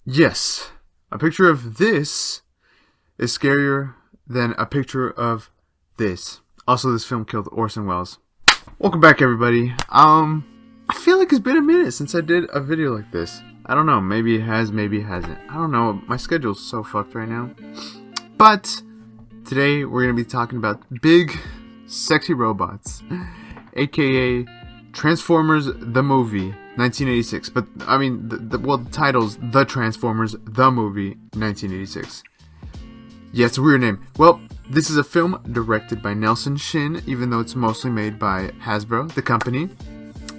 Yes, a picture of this is scarier than a picture of this. Also, this film killed Orson Welles. Welcome back, everybody. I feel like it's been a minute since I did a video like this. I don't know, maybe it has, maybe it hasn't. I don't know, my schedule's so fucked right now. But today we're going to be talking about big, sexy robots, aka Transformers the movie, 1986. But I mean, the title's The Transformers the movie, 1986. Yeah, it's a weird name. Well, this is a film directed by Nelson Shin, even though it's mostly made by Hasbro, the company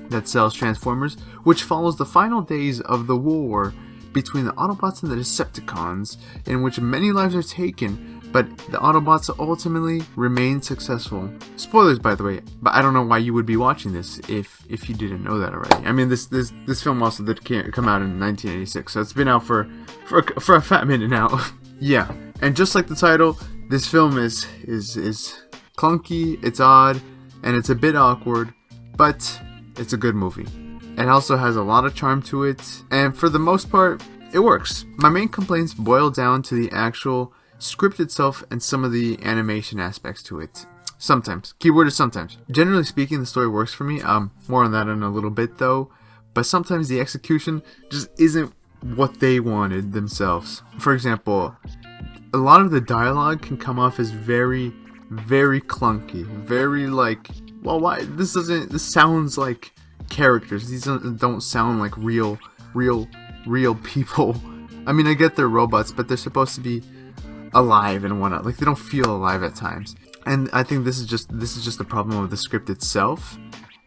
that sells Transformers, which follows the final days of the war between the Autobots and the Decepticons, in which many lives are taken, but the Autobots ultimately remain successful. Spoilers, by the way, but I don't know why you would be watching this if you didn't know that already. I mean, this film also did come out in 1986, so it's been out for a fat minute now. Yeah, and just like the title, this film is clunky, it's odd, and it's a bit awkward, but it's a good movie. It also has a lot of charm to it, and for the most part, it works. My main complaints boil down to the actual script itself and some of the animation aspects to it. Sometimes. Keyword is sometimes. Generally speaking, the story works for me. More on that in a little bit though, but sometimes the execution just isn't what they wanted themselves. For example, a lot of the dialogue can come off as very, very clunky. Very like, well, why this sounds like characters. These don't sound like real people. I mean, I get they're robots, but they're supposed to be alive and whatnot. Like, they don't feel alive at times. And I think this is just the problem with the script itself,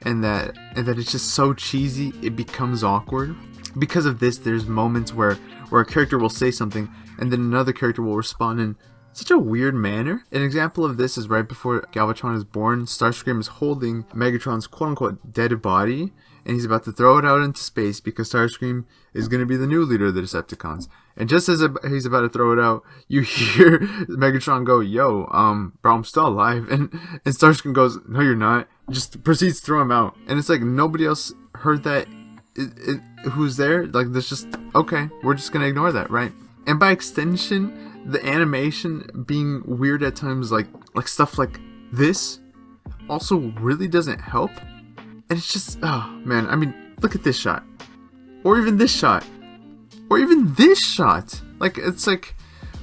and that it's just so cheesy it becomes awkward. Because of this, there's moments where a character will say something and then another character will respond in such a weird manner. An example of this is right before Galvatron is born. Starscream is holding Megatron's quote-unquote dead body, and he's about to throw it out into space because Starscream is going to be the new leader of the Decepticons. And just as he's about to throw it out, you hear Megatron go, "Yo, bro, I'm still alive." And Starscream goes, "No, you're not." Just proceeds to throw him out. And it's like nobody else heard that. Who's there? Like, there's just, okay, we're just going to ignore that, right? And by extension, the animation being weird at times, like stuff like this, also really doesn't help. And it's just, oh man, I mean, look at this shot, or even this shot, or even this shot. Like, it's like,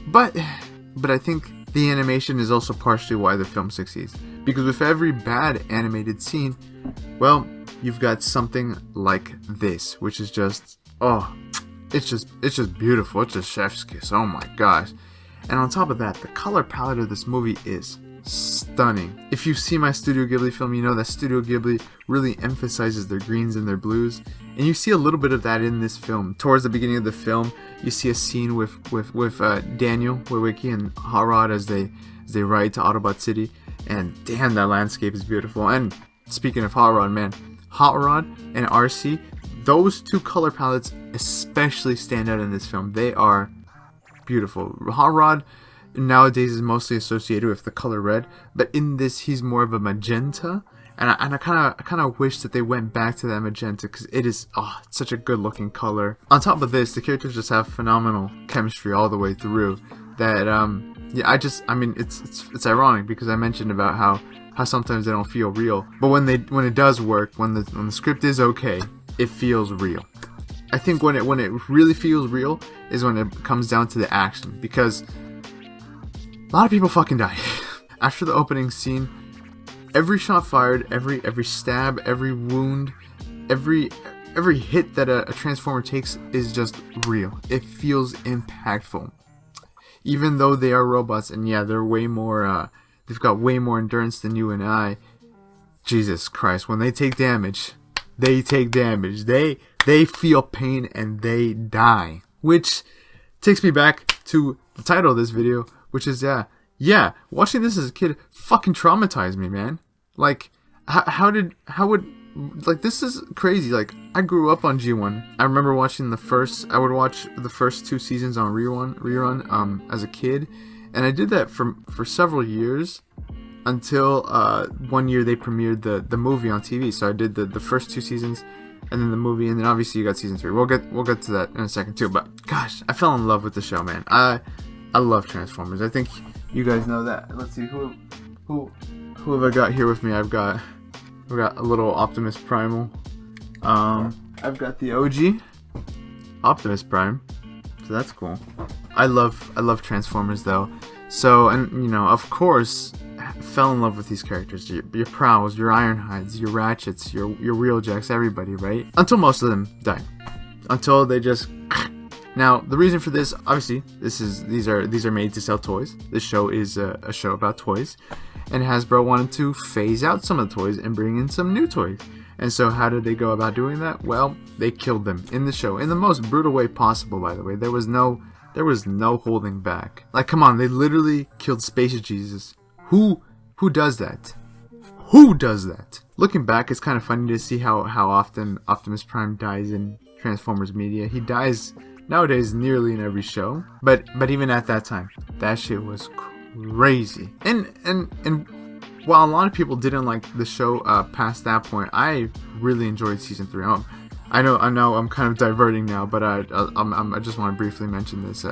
but I think the animation is also partially why the film succeeds, because with every bad animated scene, well, you've got something like this, which is just, oh, it's just beautiful. It's just chef's kiss. Oh my gosh. And on top of that, the color palette of this movie is stunning. If you see my Studio Ghibli film, you know that Studio Ghibli really emphasizes their greens and their blues, and you see a little bit of that in this film. Towards the beginning of the film, you see a scene with Daniel, Wewiki, and Hot Rod as they ride to Autobot City, and damn, that landscape is beautiful. And speaking of Hot Rod, man, Hot Rod and RC, those two color palettes especially stand out in this film. They are beautiful. Hot Rod nowadays is mostly associated with the color red, but in this he's more of a magenta, and I kind of wish that they went back to that magenta, because it is it's such a good looking color. On top of this, the characters just have phenomenal chemistry all the way through. That yeah, I mean it's ironic because I mentioned about how sometimes they don't feel real, but when it does work, when the script is okay, it feels real. I think when it really feels real is when it comes down to the action, because a lot of people fucking die. After the opening scene, every shot fired, every stab, every wound, every hit that a Transformer takes is just real. It feels impactful. Even though they are robots, and yeah, they're way more, they've got way more endurance than you and I. Jesus Christ, when they take damage, they feel pain and they die. Which takes me back to the title of this video, which is, yeah, watching this as a kid fucking traumatized me, man. Like, how would, like, this is crazy. Like, I grew up on G1. I remember watching I would watch the first 2 seasons on rerun, as a kid. And I did that for several years, until one year they premiered the movie on TV. So I did the first 2 seasons, and then the movie, and then obviously you got season 3. We'll get to that in a second too. But gosh, I fell in love with the show, man. I love Transformers. I think you guys know that. Let's see who have I got here with me. I've got a little Optimus Primal. I've got the OG Optimus Prime, so that's cool. I love Transformers though. So, and you know, of course, fell in love with these characters. Your Prowls, your Ironhides, your Ratchets, your Wheeljacks, everybody, right? Until most of them die. Until they just. Now, the reason for this, obviously, these are made to sell toys. This show is a show about toys, and Hasbro wanted to phase out some of the toys and bring in some new toys. And so, how did they go about doing that? Well, they killed them in the show in the most brutal way possible. By the way, there was no holding back. Like, come on, they literally killed Space Jesus. Who does that? Who does that? Looking back, it's kind of funny to see how often Optimus Prime dies in Transformers media. He dies nowadays nearly in every show, but even at that time, that shit was crazy. And while a lot of people didn't like the show past that point, I really enjoyed season 3. I know I'm kind of diverting now, but I just want to briefly mention this.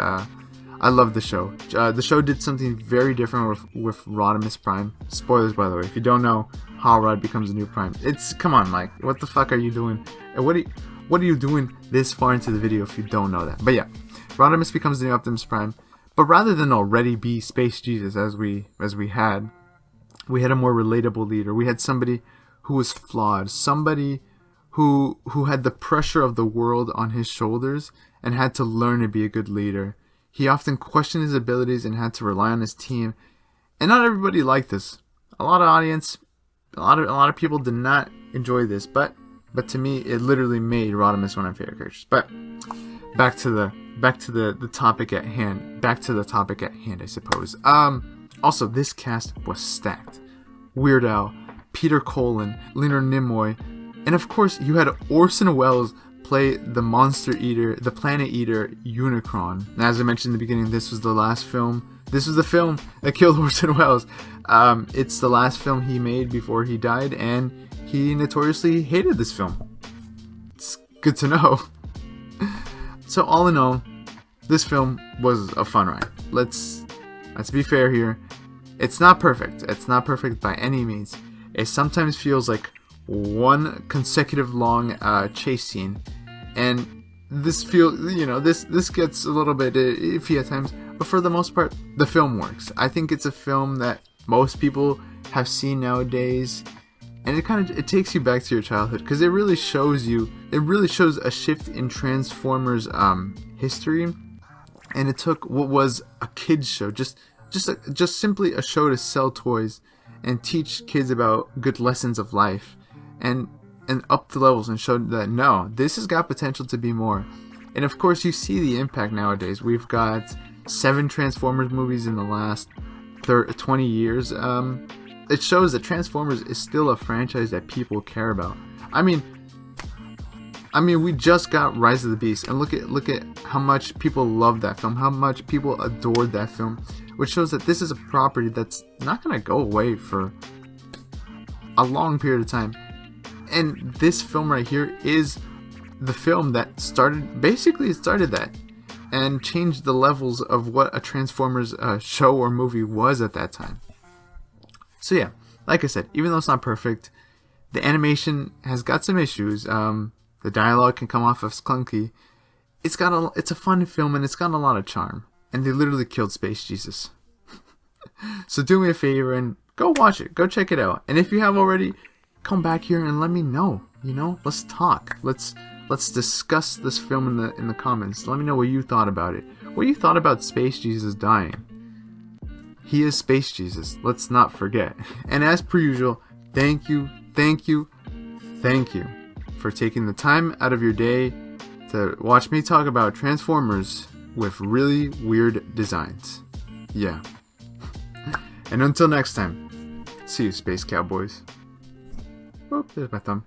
I love the show. The show did something very different with Rodimus Prime. Spoilers, by the way. If you don't know how Rod becomes a new Prime, come on, Mike. What the fuck are you doing? What are you doing this far into the video if you don't know that? But yeah, Rodimus becomes the new Optimus Prime. But rather than already be Space Jesus as we had a more relatable leader. We had somebody who was flawed, somebody who had the pressure of the world on his shoulders and had to learn to be a good leader. He often questioned his abilities and had to rely on his team. And not everybody liked this. A lot of people did not enjoy this, but to me it literally made Rodimus one of my favorite characters. But back to the topic at hand. Back to the topic at hand, I suppose. Also, this cast was stacked. Weird Al, Peter Cullen, Leonard Nimoy, and of course you had Orson Welles play the monster eater, the planet eater Unicron. And as I mentioned in the beginning, this was the last film. This was the film that killed Orson Welles. It's the last film he made before he died, and he notoriously hated this film. It's good to know. So all in all, this film was a fun ride. Let's be fair here. It's not perfect. It's not perfect by any means. It sometimes feels like one consecutive long chase scene, and this gets a little bit iffy at times. But for the most part, the film works. I think it's a film that most people have seen nowadays, and it takes you back to your childhood because it really shows a shift in Transformers history, and it took what was a kids show, just simply a show to sell toys and teach kids about good lessons of life, and up the levels and showed that no, this has got potential to be more. And of course, you see the impact nowadays. We've got 7 Transformers movies in the last 20 years. It shows that Transformers is still a franchise that people care about. I mean, we just got Rise of the Beast, and look at how much people love that film, how much people adored that film, which shows that this is a property that's not going to go away for a long period of time. And this film right here is the film that started that and changed the levels of what a Transformers show or movie was at that time. So yeah, like I said, even though it's not perfect, the animation has got some issues. The dialogue can come off as clunky. It's a fun film, and it's got a lot of charm. And they literally killed Space Jesus. So do me a favor and go watch it. Go check it out. And if you have already, come back here and let me know. Let's talk. Let's discuss this film in the comments. Let me know what you thought about it. What you thought about Space Jesus dying. He is Space Jesus. Let's not forget. And as per usual, thank you for taking the time out of your day to watch me talk about Transformers with really weird designs. Yeah. And until next time, see you, Space Cowboys. Oop, there's my thumb.